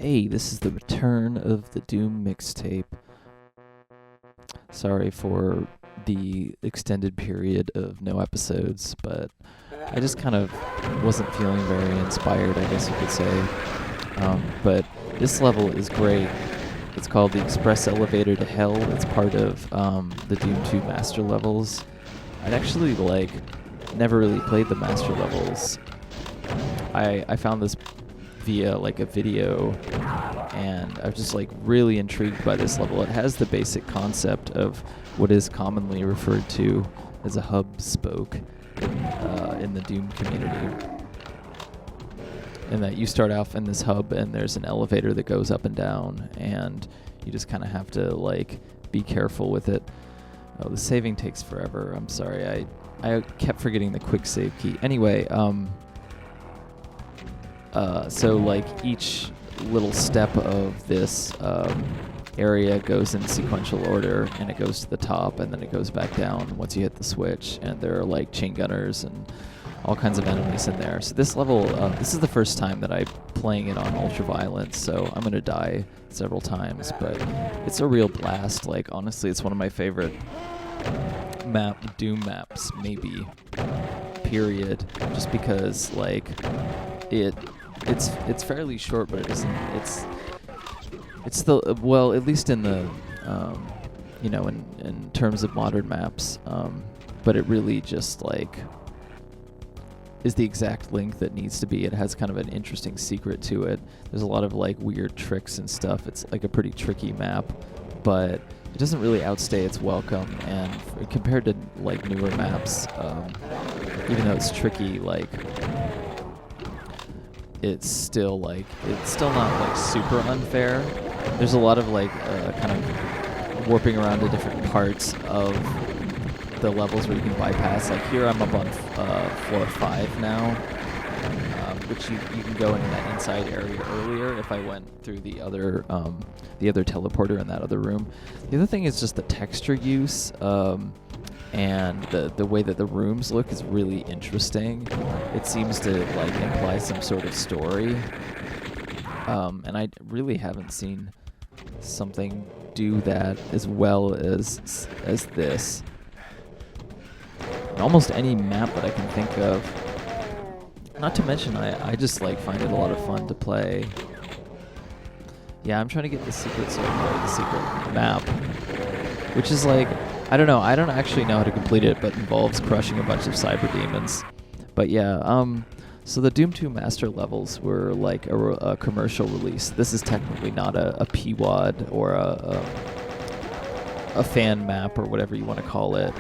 Hey, this is the return of the Doom mixtape. Sorry for the extended period of no episodes, but I just kind of wasn't feeling very inspired, I guess you could say. But this level is great. It's called the Express Elevator to Hell. It's part of the Doom 2 master levels. I'd actually never really played the master levels. I found this via a video, and I was just really intrigued by this level. It has the basic concept of what is commonly referred to as a hub spoke in the Doom community. And that you start off in this hub and there's an elevator that goes up and down, and you just kind of have to be careful with it. Oh, the saving takes forever. I'm sorry. I kept forgetting the quick save key. Anyway, so each little step of this area goes in sequential order, and it goes to the top and then it goes back down once you hit the switch, and there are chain gunners and all kinds of enemies in there. So this level, this is the first time that I'm playing it on ultra violence, so I'm gonna die several times, but it's a real blast. Honestly, it's one of my favorite Doom maps, maybe, period, just because it's fairly short, but it isn't. It's the, well, at least in the in terms of modern maps, but it really just is the exact length that needs to be. It has kind of an interesting secret to it. There's a lot of weird tricks and stuff. It's a pretty tricky map, but it doesn't really outstay its welcome. And compared to newer maps, even though it's tricky, it's still not super unfair. There's a lot of kind of warping around to different parts of the levels where you can bypass. Here I'm up on floor 5 now, which you can go into that inside area earlier if I went through the other teleporter in that other room. The other thing is just the texture use, and the way that the rooms look is really interesting. It seems to imply some sort of story, and I really haven't seen something do that as well as this. Almost any map that I can think of. Not to mention, I just find it a lot of fun to play. Yeah, I'm trying to get the secret sword, the secret map, which is I don't know. I don't actually know how to complete it, but involves crushing a bunch of cyber demons. But yeah, so the Doom 2 master levels were a commercial release. This is technically not a PWAD or a fan map or whatever you want to call it.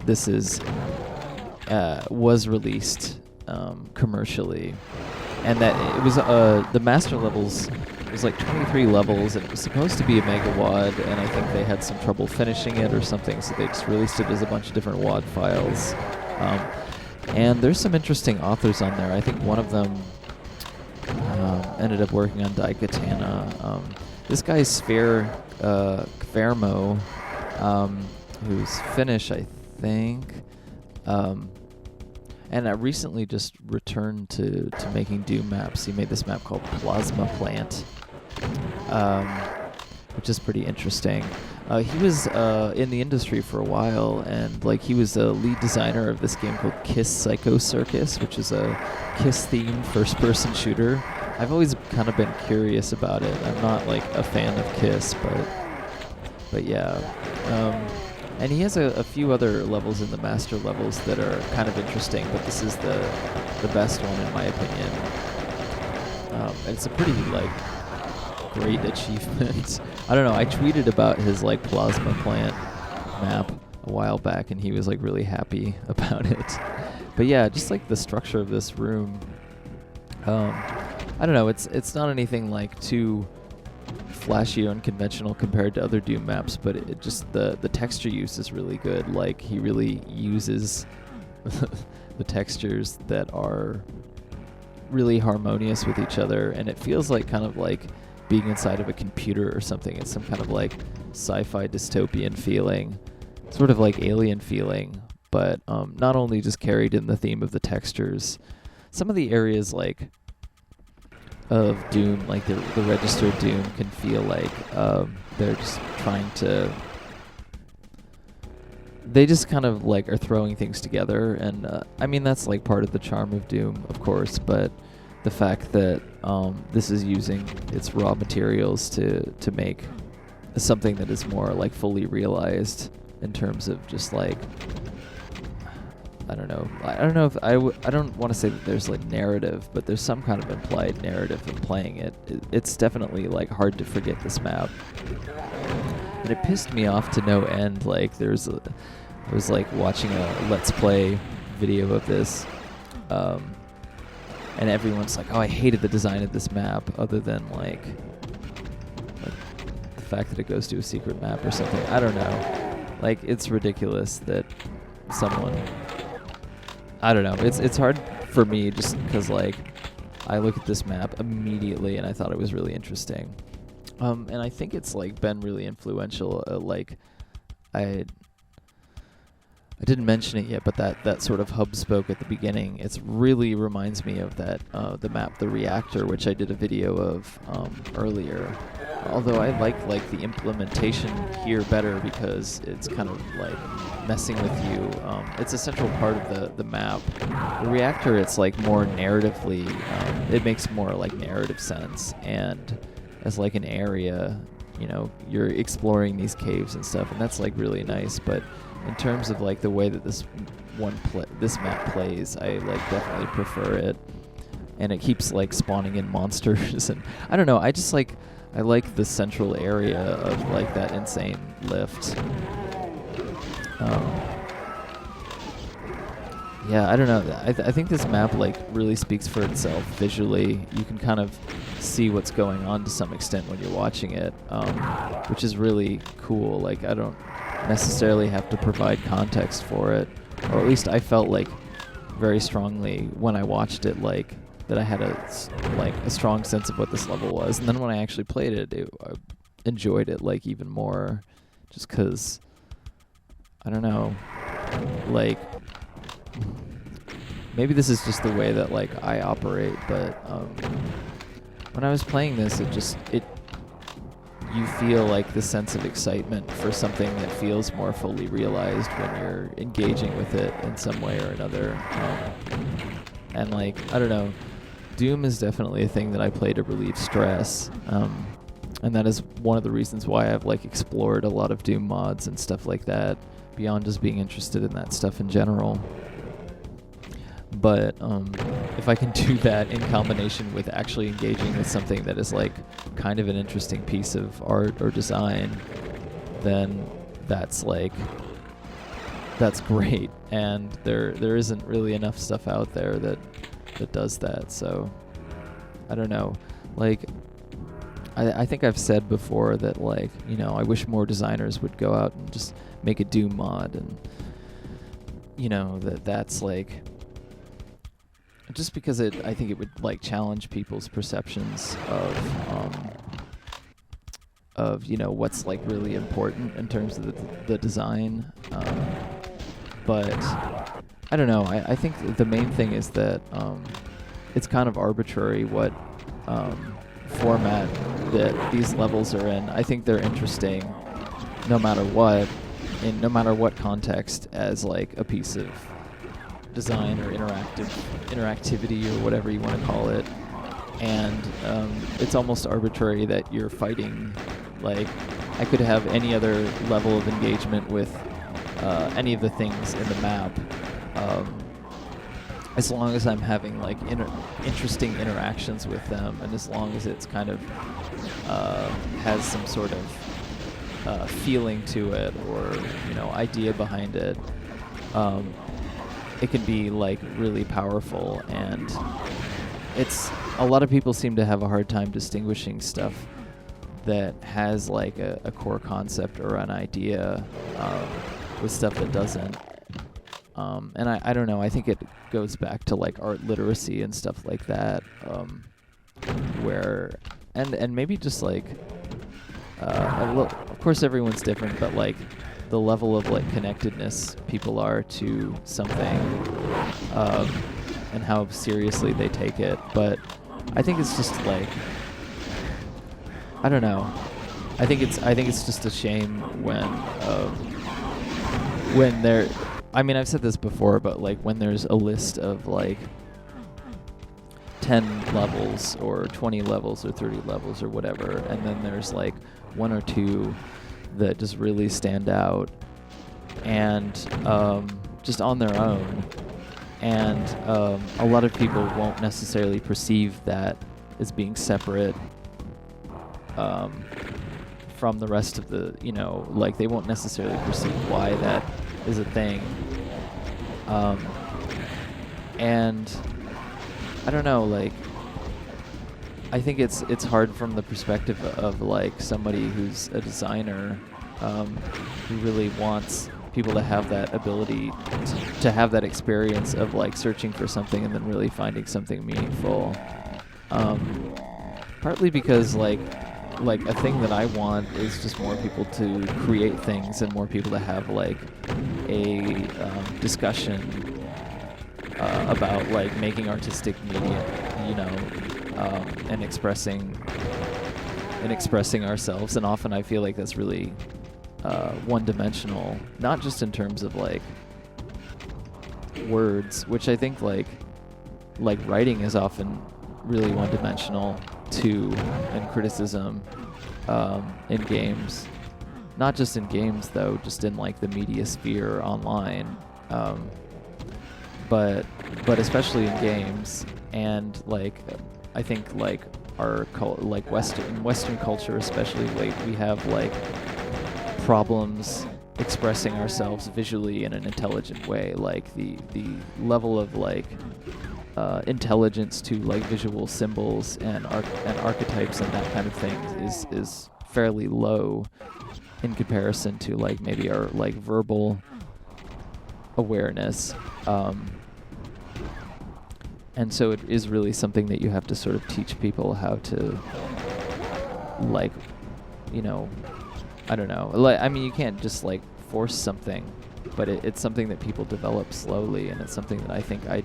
This was released commercially, and that it was the master levels. It was 23 levels, and it was supposed to be a mega WAD, and I think they had some trouble finishing it or something, so they just released it as a bunch of different WAD files. And there's some interesting authors on there. I think one of them ended up working on Daikatana. This guy's Kvermo, who's Finnish, I think. And I recently just returned to making Doom maps. He made this map called Plasma Plant, which is pretty interesting. He was in the industry for a while, and he was a lead designer of this game called Kiss Psycho Circus, which is a Kiss-themed first-person shooter. I've always kind of been curious about it. I'm not a fan of Kiss, but yeah. And he has a few other levels in the master levels that are kind of interesting, but this is the best one in my opinion. And it's a pretty great achievement. I don't know. I tweeted about his Plasma Plant map a while back, and he was really happy about it. But yeah, just the structure of this room. I don't know. It's not anything too flashy or unconventional compared to other Doom maps, but it just the texture use is really good. He really uses the textures that are really harmonious with each other, and it feels kind of being inside of a computer or something. It's some kind of sci-fi dystopian feeling, sort of alien feeling, but not only just carried in the theme of the textures. Some of the areas of Doom, like the registered Doom, can feel like they're just trying to. They just kind of like are throwing things together, and I mean that's like part of the charm of Doom, of course. But the fact that this is using its raw materials to make something that is more like fully realized in terms of just like. I don't know. I don't know if I don't want to say that there's like narrative, but there's some kind of implied narrative in playing it. It's definitely like hard to forget this map. And it pissed me off to no end. Like I was like watching a Let's Play video of this, and everyone's like, "Oh, I hated the design of this map," other than like the fact that it goes to a secret map or something. I don't know. Like it's ridiculous that someone. I don't know. It's hard for me just because like I look at this map immediately and I thought it was really interesting, and I think it's like been really influential. Like I didn't mention it yet, but that sort of hub spoke at the beginning. It really reminds me of that the map, the Reactor, which I did a video of earlier. Although I like the implementation here better because it's kind of like messing with you. It's a central part of the map. The Reactor, it's like more narratively, it makes more like narrative sense. And as like an area, you know, you're exploring these caves and stuff, and that's like really nice. But in terms of like the way that this map plays, I like definitely prefer it. And it keeps like spawning in monsters, and I don't know. I like the central area of like that insane lift. Yeah, I don't know. I think this map like really speaks for itself visually. You can kind of see what's going on to some extent when you're watching it, which is really cool. Like I don't necessarily have to provide context for it, or at least I felt like very strongly when I watched it, like that I had a strong sense of what this level was, and then when I actually played it, I enjoyed it like even more, just because I don't know, like maybe this is just the way that like I operate, but when I was playing this, you feel like the sense of excitement for something that feels more fully realized when you're engaging with it in some way or another, and like I don't know. Doom is definitely a thing that I play to relieve stress, and that is one of the reasons why I've like explored a lot of Doom mods and stuff like that, beyond just being interested in that stuff in general. But if I can do that in combination with actually engaging with something that is like kind of an interesting piece of art or design, then that's great. And there isn't really enough stuff out there that does that. So I don't know, like I think I've said before that like, you know, I wish more designers would go out and just make a Doom mod, and you know that's like just because I think it would like challenge people's perceptions of you know what's like really important in terms of the design, but I don't know. I think the main thing is that it's kind of arbitrary what format that these levels are in. I think they're interesting no matter what, in no matter what context, as like a piece of design or interactivity or whatever you want to call it. And it's almost arbitrary that you're fighting. Like I could have any other level of engagement with any of the things in the map. As long as I'm having like interesting interactions with them, and as long as it's kind of has some sort of feeling to it, or you know, idea behind it, it can be like really powerful. And it's a lot of people seem to have a hard time distinguishing stuff that has like a core concept or an idea with stuff that doesn't. And I don't know, I think it goes back to like art literacy and stuff like that, where and maybe just like of course everyone's different, but like the level of like connectedness people are to something, and how seriously they take it. But I think it's just like, I don't know. I think it's just a shame when there. I mean, I've said this before, but like when there's a list of like 10 levels or 20 levels or 30 levels or whatever, and then there's like one or two that just really stand out and just on their own, and a lot of people won't necessarily perceive that as being separate from the rest of the, like they won't necessarily perceive why that is a thing. And I don't know, like, I think it's hard from the perspective of like somebody who's a designer, who really wants people to have that ability to have that experience of like searching for something and then really finding something meaningful. Partly because like a thing that I want is just more people to create things and more people to have like a discussion about like making artistic media, and expressing ourselves. And often I feel like that's really one-dimensional, not just in terms of like words, which I think like writing is often really one-dimensional too, and criticism in games. Not just in games though, just in like the media sphere online, but especially in games. And like I think like our Western culture especially, like we have like problems expressing ourselves visually in an intelligent way. Like the level of like intelligence to like visual symbols and archetypes and that kind of thing is fairly low in comparison to like maybe our like verbal awareness. And so it is really something that you have to sort of teach people how to, like, I don't know. Like, I mean, you can't just like force something, but it's something that people develop slowly, and it's something that I think a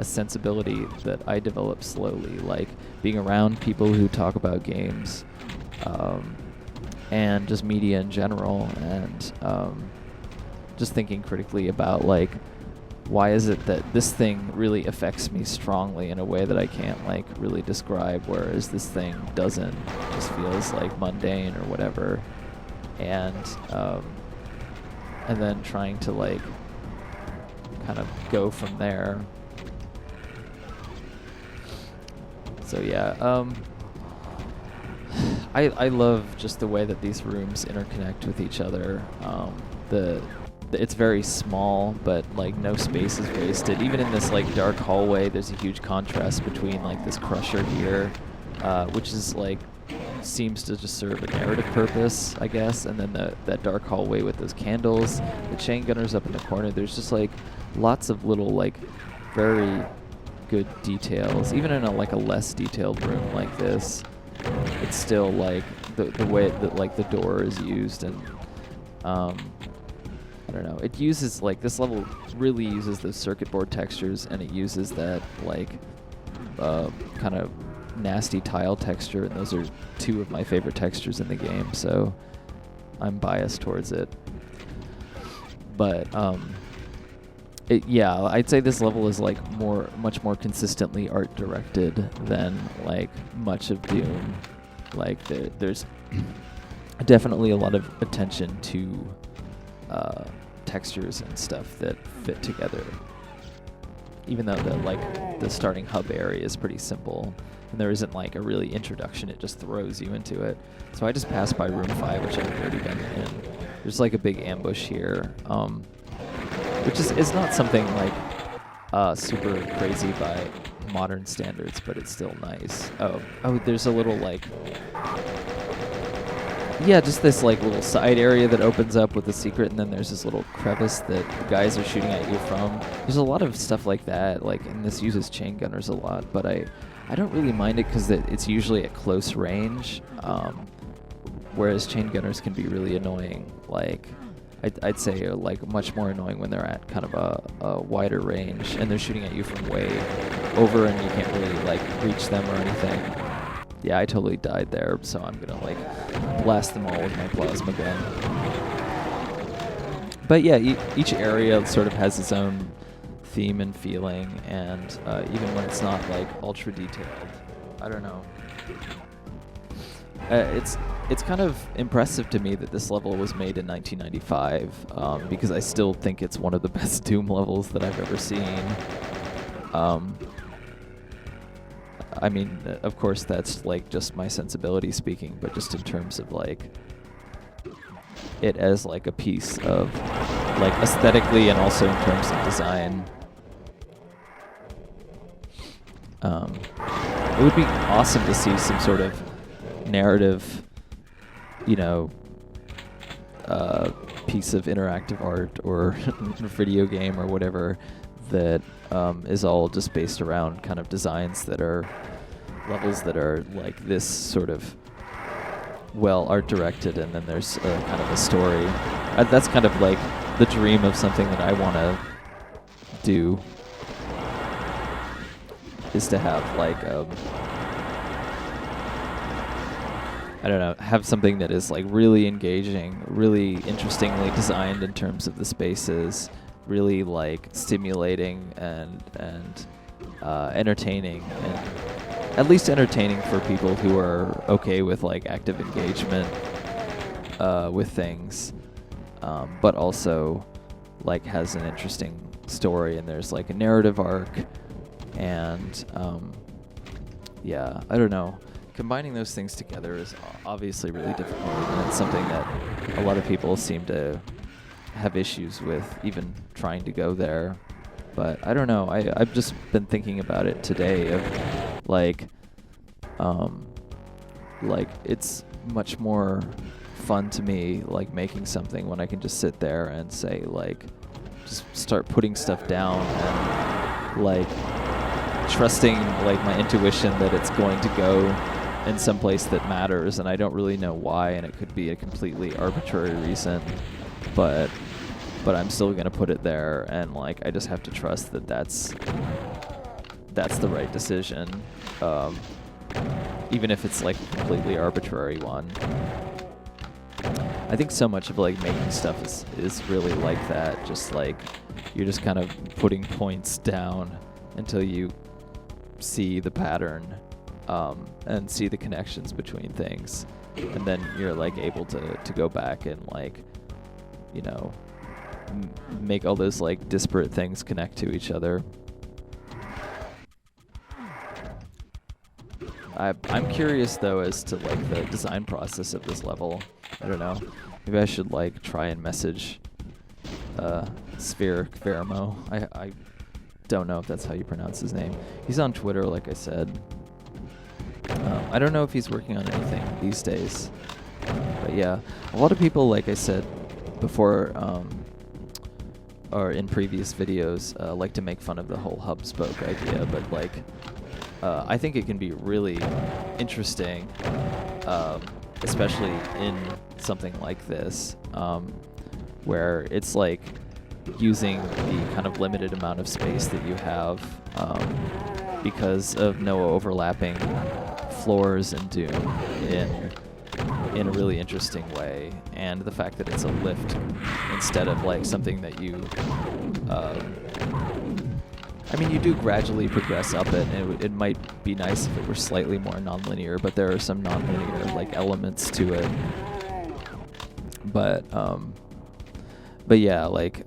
sensibility that I develop slowly, like being around people who talk about games, and just media in general, and just thinking critically about like, why is it that this thing really affects me strongly in a way that I can't like really describe, whereas this thing doesn't, just feels like mundane or whatever, and then trying to like kind of go from there. So yeah, I love just the way that these rooms interconnect with each other. It's very small, but like no space is wasted. Even in this like dark hallway, there's a huge contrast between like this crusher here, which is like seems to just serve a narrative purpose, I guess, and then that dark hallway with those candles, the chain gunners up in the corner. There's just like lots of little like very good details. Even in a less detailed room like this, it's still like the way that like the door is used, and I don't know, it uses like, this level really uses those circuit board textures, and it uses that like kind of nasty tile texture, and those are two of my favorite textures in the game, so I'm biased towards it. But yeah, I'd say this level is like much more consistently art directed than like much of Doom. Like there's definitely a lot of attention to textures and stuff that fit together, even though the starting hub area is pretty simple and there isn't like a really introduction, it just throws you into it. So I just passed by room 5, which I've already been in. There's like a big ambush here, which is not something like super crazy by modern standards, but it's still nice. Oh, there's a little like, yeah, just this like little side area that opens up with a secret, and then there's this little crevice that guys are shooting at you from. There's a lot of stuff like that, like, and this uses chain gunners a lot, but I don't really mind it because it's usually at close range, whereas chain gunners can be really annoying. Like, I'd say like much more annoying when they're at kind of a wider range and they're shooting at you from way over and you can't really like reach them or anything. Yeah, I totally died there, so I'm gonna like blast them all with my plasma gun. But yeah, each area sort of has its own theme and feeling, and even when it's not like ultra detailed, I don't know. It's kind of impressive to me that this level was made in 1995, because I still think it's one of the best Doom levels that I've ever seen. I mean, of course, that's like just my sensibility speaking, but just in terms of like it as like a piece of like aesthetically and also in terms of design. It would be awesome to see some sort of narrative, you know, piece of interactive art or video game or whatever that is all just based around kind of designs that are levels that are like this sort of well art directed, and then there's kind of a story. That's kind of like the dream of something that I want to do, is to have like I don't know, have something that is like really engaging, really interestingly designed in terms of the spaces, really like stimulating and entertaining, and at least entertaining for people who are okay with like active engagement with things, but also like has an interesting story, and there's like a narrative arc, and yeah, I don't know. Combining those things together is obviously really difficult, and it's something that a lot of people seem to have issues with even trying to go there. But I don't know, I've just been thinking about it today of like it's much more fun to me like making something when I can just sit there and say like just start putting stuff down and like trusting like my intuition that it's going to go in some place that matters, and I don't really know why, and it could be a completely arbitrary reason, but I'm still gonna put it there, and like I just have to trust that that's the right decision, even if it's like a completely arbitrary one. I think so much of like making stuff is really like that, just like you're just kind of putting points down until you see the pattern, and see the connections between things, and then you're like able to go back and like, you know, make all those like disparate things connect to each other. I'm curious though as to like the design process of this level. I don't know, maybe I should like try and message Spheric Vermo. I don't know if that's how you pronounce his name. He's on Twitter, like I said. I don't know if he's working on anything these days. But yeah, a lot of people, like I said before, or in previous videos, like to make fun of the whole hub spoke idea, but like, I think it can be really interesting, especially in something like this, where it's like using the kind of limited amount of space that you have, because of no overlapping floors in Doom in a really interesting way, and the fact that it's a lift instead of like something that you I mean, you do gradually progress up it, and it might be nice if it were slightly more nonlinear, but there are some nonlinear like elements to it. But yeah, like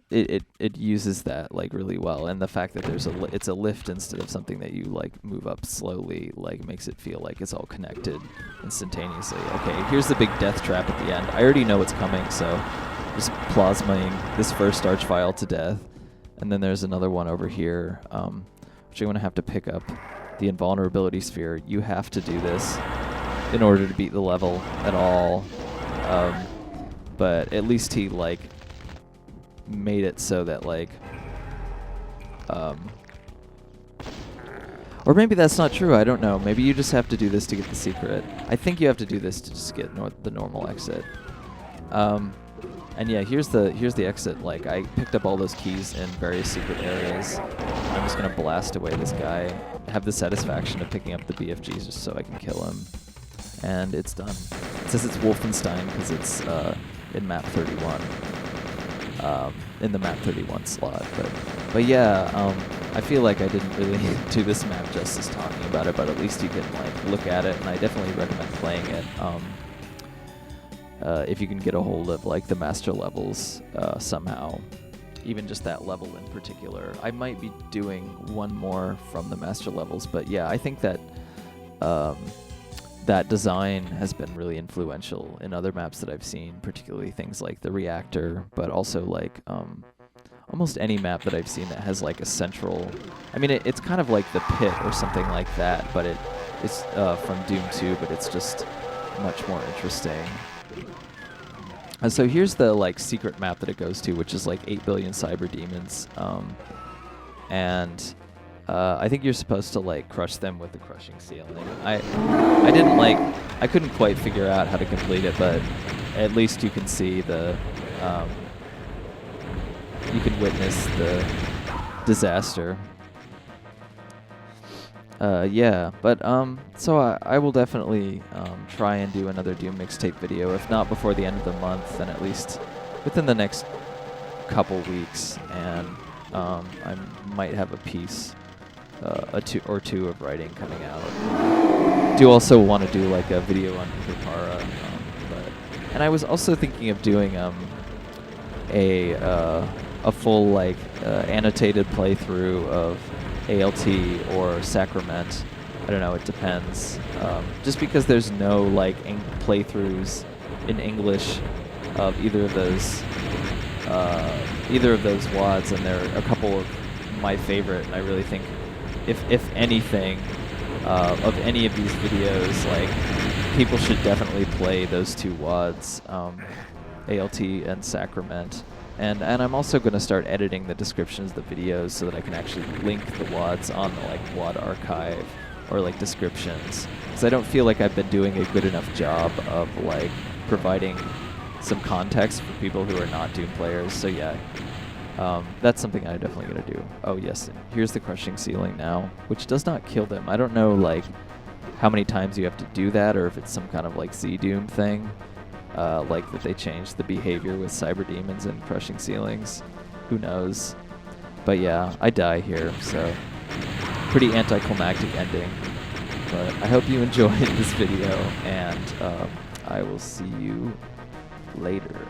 it uses that like really well, and the fact that it's a lift instead of something that you like move up slowly like makes it feel like it's all connected instantaneously. Okay, here's the big death trap at the end. I already know what's coming, so just plasmaing this first archvile to death, and then there's another one over here, which I'm gonna have to pick up the invulnerability sphere. You have to do this in order to beat the level at all, but at least he like made it so that like, or maybe that's not true, I don't know. Maybe you just have to do this to get the secret. I think you have to do this to just get the normal exit. And yeah, here's the exit. Like, I picked up all those keys in various secret areas. I'm just gonna blast away this guy, have the satisfaction of picking up the BFGs just so I can kill him. And it's done. It says it's Wolfenstein because it's in map 31. In the map 31 slot. But yeah, I feel like I didn't really do this map justice talking about it, but at least you can like look at it, and I definitely recommend playing it. If you can get a hold of like the master levels somehow, even just that level in particular. I might be doing one more from the master levels, but yeah, I think that that design has been really influential in other maps that I've seen, particularly things like the reactor, but also like almost any map that I've seen that has like a central, I mean it's kind of like the pit or something like that, but it's from Doom 2, but it's just much more interesting. So here's the like secret map that it goes to, which is like 8 billion cyber demons, and I think you're supposed to like crush them with the crushing ceiling. I couldn't quite figure out how to complete it, but at least you can see the you can witness the disaster. Yeah, but so I will definitely try and do another Doom mixtape video, if not before the end of the month, then at least within the next couple weeks, and I might have a piece, or two of writing coming out. Do also want to do like a video on Hyperpara, and I was also thinking of doing a full like annotated playthrough of ALT or Sacrament. I don't know, it depends. Just because there's no like playthroughs in English of either of those WADs, and there are a couple of my favorite, and I really think if anything of any of these videos, like people should definitely play those two WADs, ALT and Sacrament. And I'm also going to start editing the descriptions of the videos so that I can actually link the WADs on the like WAD archive or like descriptions, because I don't feel like I've been doing a good enough job of like providing some context for people who are not Doom players. So yeah, that's something I'm definitely going to do. Oh yes, here's the crushing ceiling now, which does not kill them. I don't know like how many times you have to do that, or if it's some kind of like Z-Doom thing. Like that they changed the behavior with cyber demons and crushing ceilings. Who knows? But yeah, I die here, so pretty anticlimactic ending. But I hope you enjoyed this video, and I will see you later.